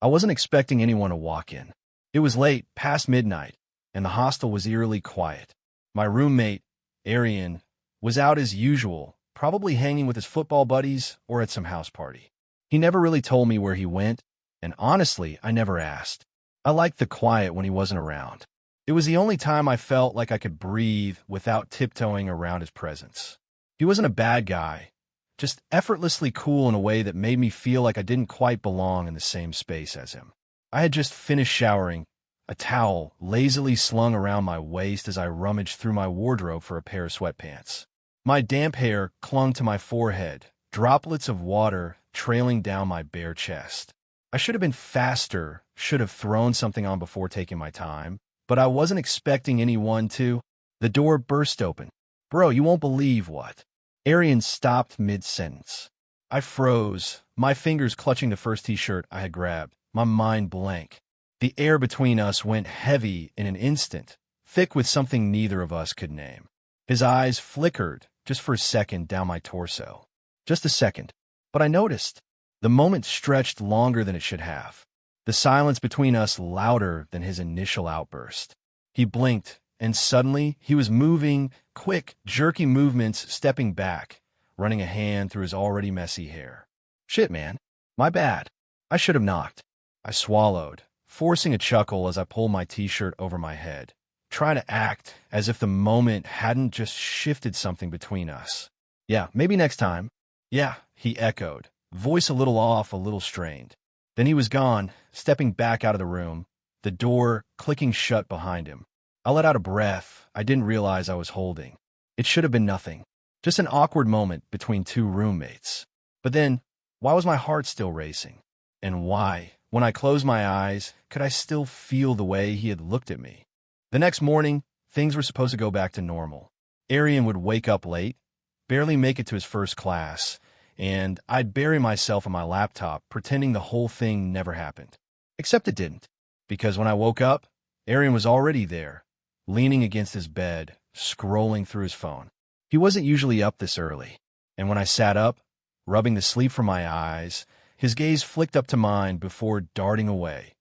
I wasn't expecting anyone to walk in. It was late, past midnight, and the hostel was eerily quiet. My roommate, Aryan, was out as usual, probably hanging with his football buddies or at some house party. He never really told me where he went, and honestly, I never asked. I liked the quiet when he wasn't around. It was the only time I felt like I could breathe without tiptoeing around his presence. He wasn't a bad guy, just effortlessly cool in a way that made me feel like I didn't quite belong in the same space as him. I had just finished showering, a towel lazily slung around my waist as I rummaged through my wardrobe for a pair of sweatpants. My damp hair clung to my forehead, droplets of water trailing down my bare chest. I should have been faster, should have thrown something on before taking my time, but I wasn't expecting anyone to. The door burst open. Bro, you won't believe what. Aryan stopped mid-sentence. I froze, my fingers clutching the first t-shirt I had grabbed, my mind blank. The air between us went heavy in an instant, thick with something neither of us could name. His eyes flickered, just for a second, down my torso. Just a second. But I noticed. The moment stretched longer than it should have. The silence between us louder than his initial outburst. He blinked, and suddenly he was moving, quick, jerky movements, stepping back, running a hand through his already messy hair. Shit, man. My bad. I should have knocked. I swallowed, forcing a chuckle as I pulled my t-shirt over my head, trying to act as if the moment hadn't just shifted something between us. Yeah, maybe next time. Yeah, he echoed, voice a little off, a little strained. Then he was gone, stepping back out of the room, the door clicking shut behind him. I let out a breath I didn't realize I was holding. It should have been nothing, just an awkward moment between two roommates. But then, why was my heart still racing? And why, when I closed my eyes, could I still feel the way he had looked at me? The next morning, things were supposed to go back to normal. Aryan would wake up late, barely make it to his first class, and I'd bury myself on my laptop, pretending the whole thing never happened. Except it didn't, because when I woke up, Aryan was already there, leaning against his bed, scrolling through his phone. He wasn't usually up this early, and when I sat up, rubbing the sleep from my eyes, his gaze flicked up to mine before darting away,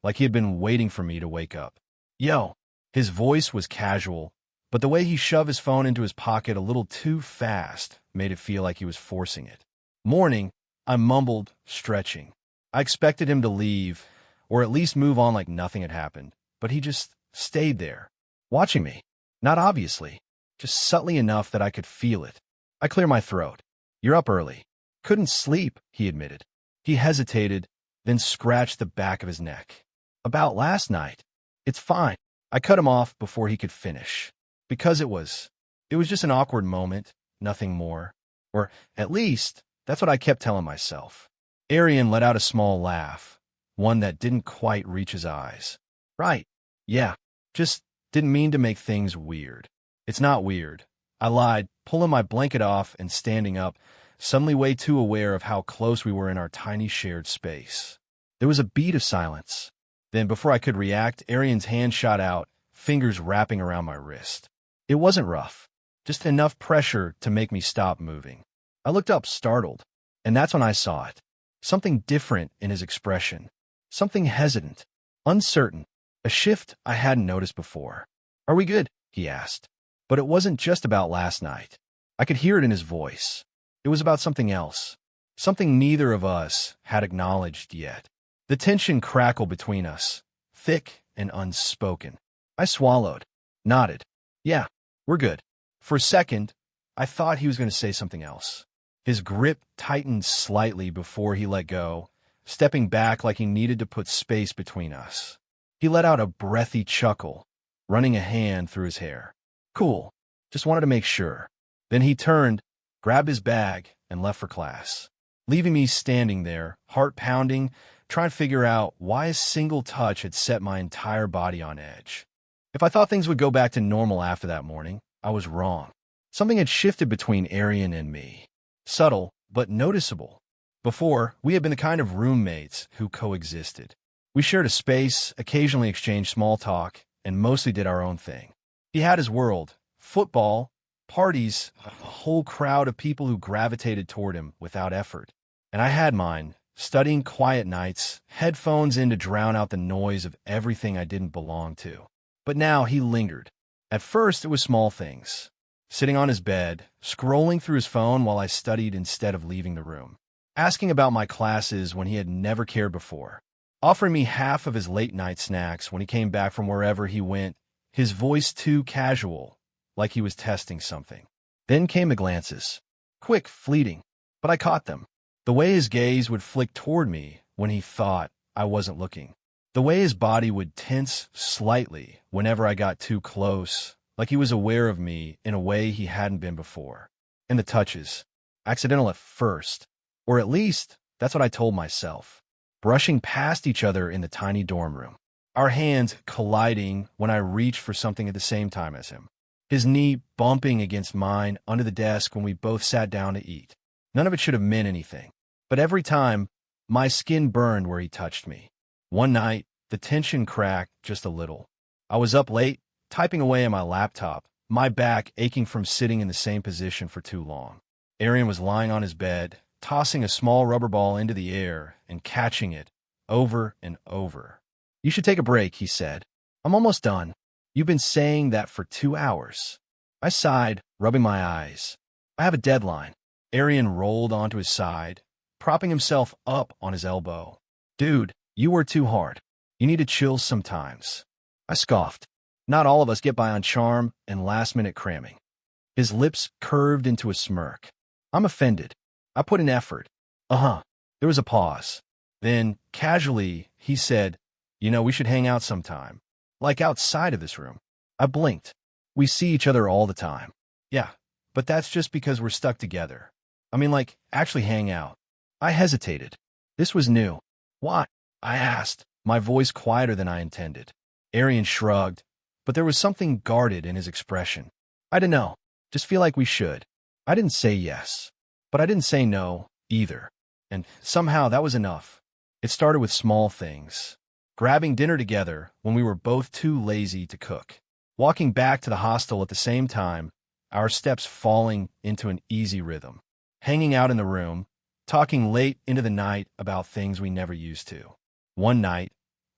like he had been waiting for me to wake up. Yo! His voice was casual, but the way he shoved his phone into his pocket a little too fast made it feel like he was forcing it. Morning, I mumbled, stretching. I expected him to leave, or at least move on like nothing had happened, but he just stayed there, watching me. Not obviously, just subtly enough that I could feel it. I cleared my throat. You're up early. Couldn't sleep, he admitted. He hesitated, then scratched the back of his neck. About last night. It's fine. I cut him off before he could finish. Because it was just an awkward moment, nothing more. Or, at least, that's what I kept telling myself. Aryan let out a small laugh, one that didn't quite reach his eyes. Right. Yeah. Just didn't mean to make things weird. It's not weird. I lied, pulling my blanket off and standing up, suddenly way too aware of how close we were in our tiny shared space. There was a beat of silence. Then, before I could react, Aryan's hand shot out, fingers wrapping around my wrist. It wasn't rough, just enough pressure to make me stop moving. I looked up, startled, and that's when I saw it. Something different in his expression. Something hesitant, uncertain, a shift I hadn't noticed before. Are we good? He asked. But it wasn't just about last night. I could hear it in his voice. It was about something else, something neither of us had acknowledged yet. The tension crackled between us, thick and unspoken. I swallowed, nodded. Yeah, we're good. For a second, I thought he was going to say something else. His grip tightened slightly before he let go, stepping back like he needed to put space between us. He let out a breathy chuckle, running a hand through his hair. Cool. Just wanted to make sure. Then he turned, grabbed his bag, and left for class, leaving me standing there, heart pounding, trying to figure out why a single touch had set my entire body on edge. If I thought things would go back to normal after that morning, I was wrong. Something had shifted between Aryan and me. Subtle, but noticeable. Before, we had been the kind of roommates who coexisted. We shared a space, occasionally exchanged small talk, and mostly did our own thing. He had his world, football, parties, a whole crowd of people who gravitated toward him without effort. And I had mine, studying quiet nights, headphones in to drown out the noise of everything I didn't belong to. But now he lingered. At first, it was small things. Sitting on his bed, scrolling through his phone while I studied instead of leaving the room. Asking about my classes when he had never cared before. Offering me half of his late-night snacks when he came back from wherever he went, his voice too casual, like he was testing something. Then came the glances. Quick, fleeting, but I caught them. The way his gaze would flick toward me when he thought I wasn't looking. The way his body would tense slightly whenever I got too close, like he was aware of me in a way he hadn't been before. And the touches. Accidental at first. Or at least, that's what I told myself. Brushing past each other in the tiny dorm room. Our hands colliding when I reached for something at the same time as him. His knee bumping against mine under the desk when we both sat down to eat. None of it should have meant anything. But every time, my skin burned where he touched me. One night, the tension cracked just a little. I was up late, typing away on my laptop, my back aching from sitting in the same position for too long. Aryan was lying on his bed, tossing a small rubber ball into the air and catching it over and over. "You should take a break," he said. "I'm almost done. You've been saying that for 2 hours." I sighed, rubbing my eyes. "I have a deadline." Aryan rolled onto his side, propping himself up on his elbow. "Dude, you work too hard. You need to chill sometimes." I scoffed. Not all of us get by on charm and last-minute cramming. His lips curved into a smirk. "I'm offended. I put in effort." "Uh-huh." There was a pause. Then, casually, he said, we should hang out sometime. Like outside of this room." I blinked. "We see each other all the time." "Yeah, but that's just because we're stuck together. I mean, like, actually hang out." I hesitated. This was new. "Why?" I asked, my voice quieter than I intended. Aryan shrugged, but there was something guarded in his expression. "I don't know. Just feel like we should." I didn't say yes, but I didn't say no either. And somehow that was enough. It started with small things. Grabbing dinner together when we were both too lazy to cook. Walking back to the hostel at the same time, our steps falling into an easy rhythm. Hanging out in the room, talking late into the night about things we never used to. One night,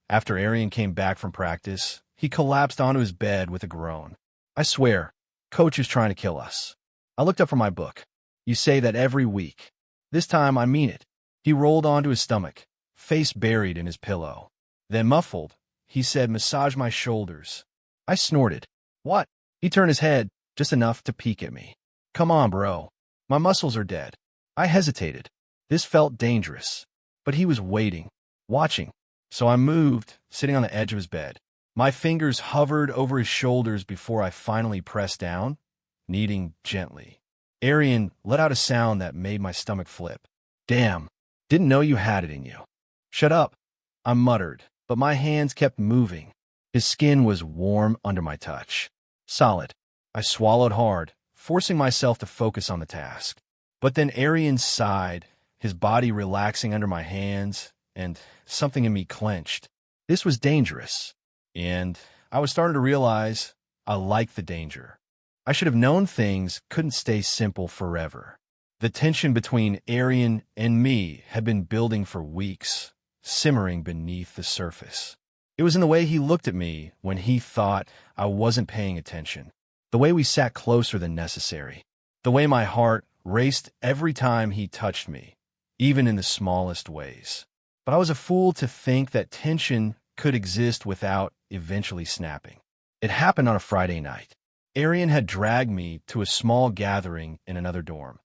after Aryan came back from practice, he collapsed onto his bed with a groan. "I swear, Coach is trying to kill us." I looked up from my book. "You say that every week." This time, I mean it. He rolled onto his stomach, face buried in his pillow. Then muffled, he said, "Massage my shoulders." I snorted. "What?" He turned his head, just enough to peek at me. "Come on, bro. My muscles are dead." I hesitated. This felt dangerous. But he was waiting, watching. So I moved, sitting on the edge of his bed. My fingers hovered over his shoulders before I finally pressed down, kneading gently. Aryan let out a sound that made my stomach flip. "Damn, didn't know you had it in you." "Shut up," I muttered, but my hands kept moving. His skin was warm under my touch. Solid. I swallowed hard, forcing myself to focus on the task. But then Aryan sighed, his body relaxing under my hands, and something in me clenched. This was dangerous, and I was starting to realize I liked the danger. I should have known things couldn't stay simple forever. The tension between Aryan and me had been building for weeks, simmering beneath the surface. It was in the way he looked at me when he thought I wasn't paying attention, the way we sat closer than necessary, the way my heart raced every time he touched me, even in the smallest ways. But I was a fool to think that tension could exist without eventually snapping. It happened on a Friday night. Aryan had dragged me to a small gathering in another dorm.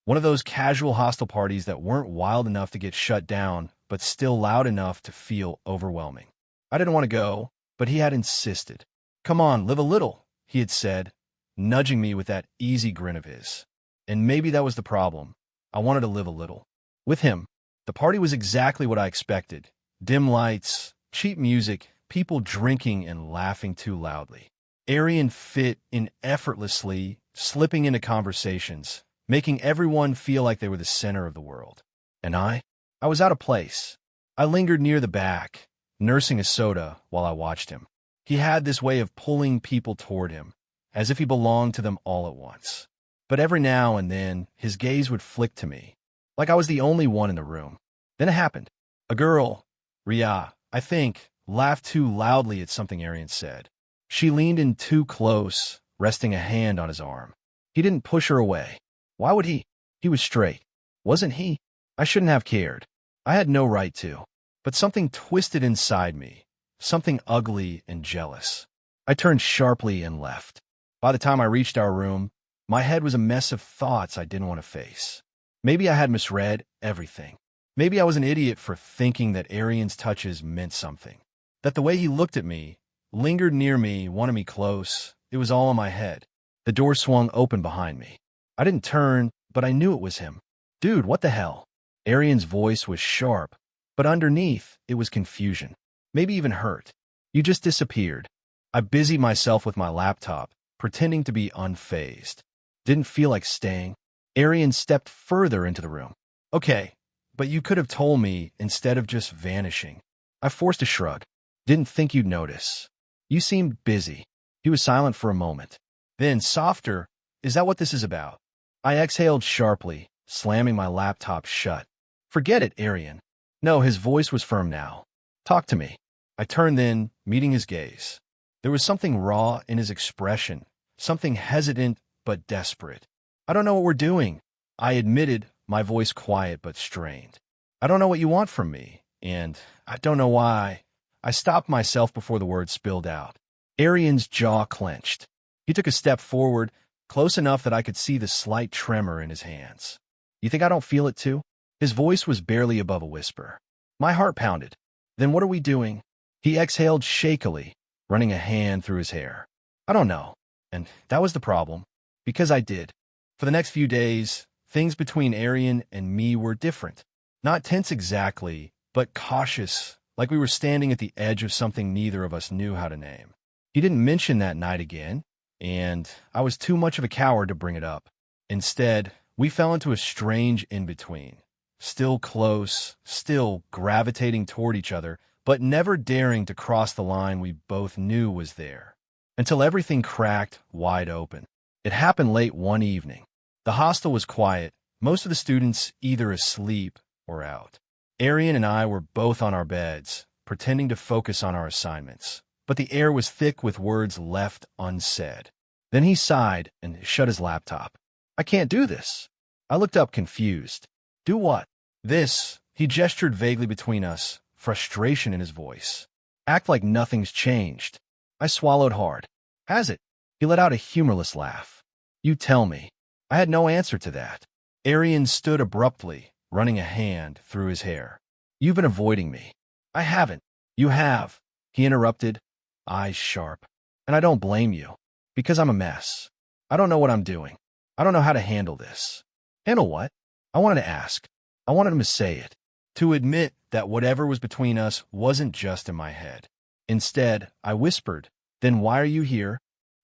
One of those casual hostel parties that weren't wild enough to get shut down, but still loud enough to feel overwhelming. I didn't want to go, but he had insisted. "Come on, live a little," he had said, nudging me with that easy grin of his. And maybe that was the problem. I wanted to live a little. With him, the party was exactly what I expected. Dim lights, cheap music, people drinking and laughing too loudly. Aryan fit in effortlessly, slipping into conversations, making everyone feel like they were the center of the world. And I was out of place. I lingered near the back, nursing a soda while I watched him. He had this way of pulling people toward him, as if he belonged to them all at once. But every now and then, his gaze would flick to me, like I was the only one in the room. Then it happened. A girl, Ria, I think, laughed too loudly at something Aryan said. She leaned in too close, resting a hand on his arm. He didn't push her away. Why would he? He was straight. Wasn't he? I shouldn't have cared. I had no right to. But something twisted inside me, something ugly and jealous. I turned sharply and left. By the time I reached our room, my head was a mess of thoughts I didn't want to face. Maybe I had misread everything. Maybe I was an idiot for thinking that Aryan's touches meant something. That the way he looked at me, lingered near me, wanted me close, it was all in my head. The door swung open behind me. I didn't turn, but I knew it was him. Dude, what the hell? Aryan's voice was sharp, but underneath, it was confusion. Maybe even hurt. You just disappeared. I busied myself with my laptop, pretending to be unfazed. Didn't feel like staying. Aryan stepped further into the room. Okay, but you could have told me instead of just vanishing. I forced a shrug. Didn't think you'd notice. You seemed busy. He was silent for a moment. Then, softer, is that what this is about? I exhaled sharply, slamming my laptop shut. Forget it, Aryan. No, his voice was firm now. Talk to me. I turned then, meeting his gaze. There was something raw in his expression, something hesitant but desperate. I don't know what we're doing, I admitted, my voice quiet but strained. I don't know what you want from me, and I don't know why. I stopped myself before the words spilled out. Aryan's jaw clenched. He took a step forward, close enough that I could see the slight tremor in his hands. You think I don't feel it too? His voice was barely above a whisper. My heart pounded. Then what are we doing? He exhaled shakily, running a hand through his hair. I don't know. And that was the problem. Because I did. For the next few days, things between Aryan and me were different. Not tense exactly, but cautious, like we were standing at the edge of something neither of us knew how to name. He didn't mention that night again, and I was too much of a coward to bring it up. Instead, we fell into a strange in-between. Still close, still gravitating toward each other, but never daring to cross the line we both knew was there. Until everything cracked wide open. It happened late one evening. The hostel was quiet, most of the students either asleep or out. Aryan and I were both on our beds, pretending to focus on our assignments, but the air was thick with words left unsaid. Then he sighed and shut his laptop. I can't do this. I looked up confused. Do what? This, he gestured vaguely between us, frustration in his voice. Act like nothing's changed. I swallowed hard. Has it? He let out a humorless laugh. You tell me. I had no answer to that. Aryan stood abruptly, running a hand through his hair. You've been avoiding me. I haven't. You have. He interrupted, eyes sharp. And I don't blame you. Because I'm a mess. I don't know what I'm doing. I don't know how to handle this. Handle what? I wanted to ask. I wanted him to say it. To admit that whatever was between us wasn't just in my head. Instead, I whispered, Then why are you here?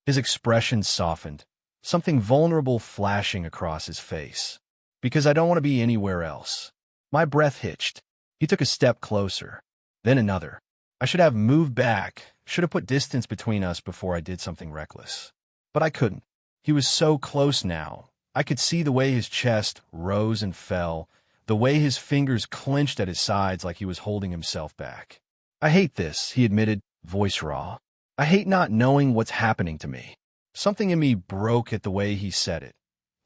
His expression softened, something vulnerable flashing across his face. Because I don't want to be anywhere else. My breath hitched. He took a step closer, then another. I should have moved back, should have put distance between us before I did something reckless. But I couldn't. He was so close now. I could see the way his chest rose and fell, the way his fingers clenched at his sides like he was holding himself back. I hate this, he admitted, voice raw. I hate not knowing what's happening to me. Something in me broke at the way he said it,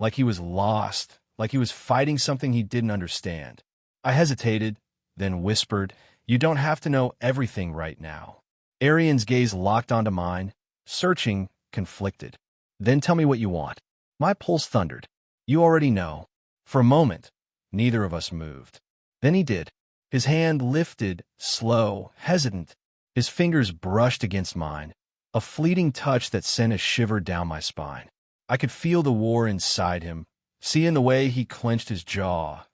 like he was lost, like he was fighting something he didn't understand. I hesitated, then whispered, You don't have to know everything right now. Aryan's gaze locked onto mine, searching, conflicted. Then tell me what you want. My pulse thundered. You already know. For a moment, neither of us moved. Then he did. His hand lifted, slow, hesitant. His fingers brushed against mine, a fleeting touch that sent a shiver down my spine. I could feel the war inside him, see in the way he clenched his jaw,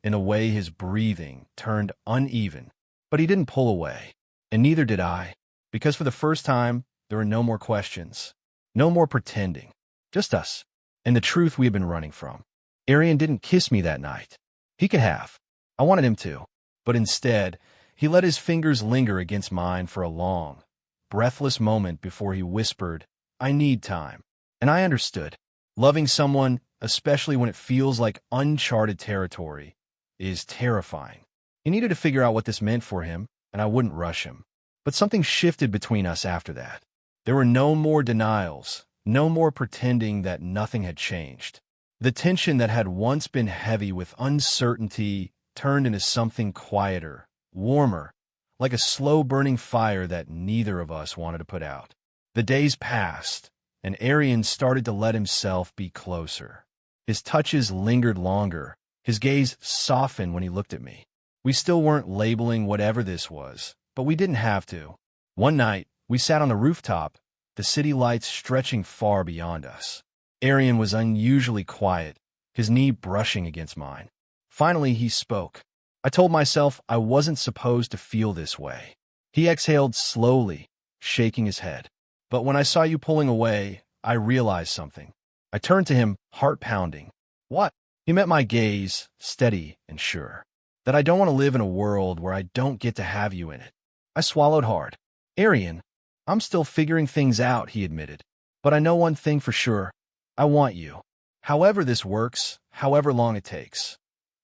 in a way his breathing turned uneven. But he didn't pull away, and neither did I, because for the first time, there were no more questions, no more pretending, just us, and the truth we had been running from. Aryan didn't kiss me that night. He could have. I wanted him to. But instead, he let his fingers linger against mine for a long, breathless moment before he whispered, I need time. And I understood. Loving someone, especially when it feels like uncharted territory, is terrifying. He needed to figure out what this meant for him, and I wouldn't rush him. But something shifted between us after that. There were no more denials, no more pretending that nothing had changed. The tension that had once been heavy with uncertainty turned into something quieter, warmer, like a slow-burning fire that neither of us wanted to put out. The days passed, and Aryan started to let himself be closer. His touches lingered longer, his gaze softened when he looked at me. We still weren't labeling whatever this was, but we didn't have to. One night, we sat on the rooftop, the city lights stretching far beyond us. Aryan was unusually quiet, his knee brushing against mine. Finally, he spoke. I told myself I wasn't supposed to feel this way. He exhaled slowly, shaking his head. But when I saw you pulling away, I realized something. I turned to him, heart pounding. What? He met my gaze, steady and sure. That I don't want to live in a world where I don't get to have you in it. I swallowed hard. Aryan, I'm still figuring things out, he admitted. But I know one thing for sure. I want you. However this works, however long it takes.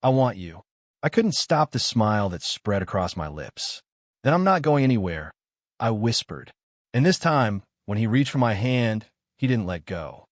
I want you. I couldn't stop the smile that spread across my lips. Then I'm not going anywhere, I whispered. And this time, when he reached for my hand, he didn't let go.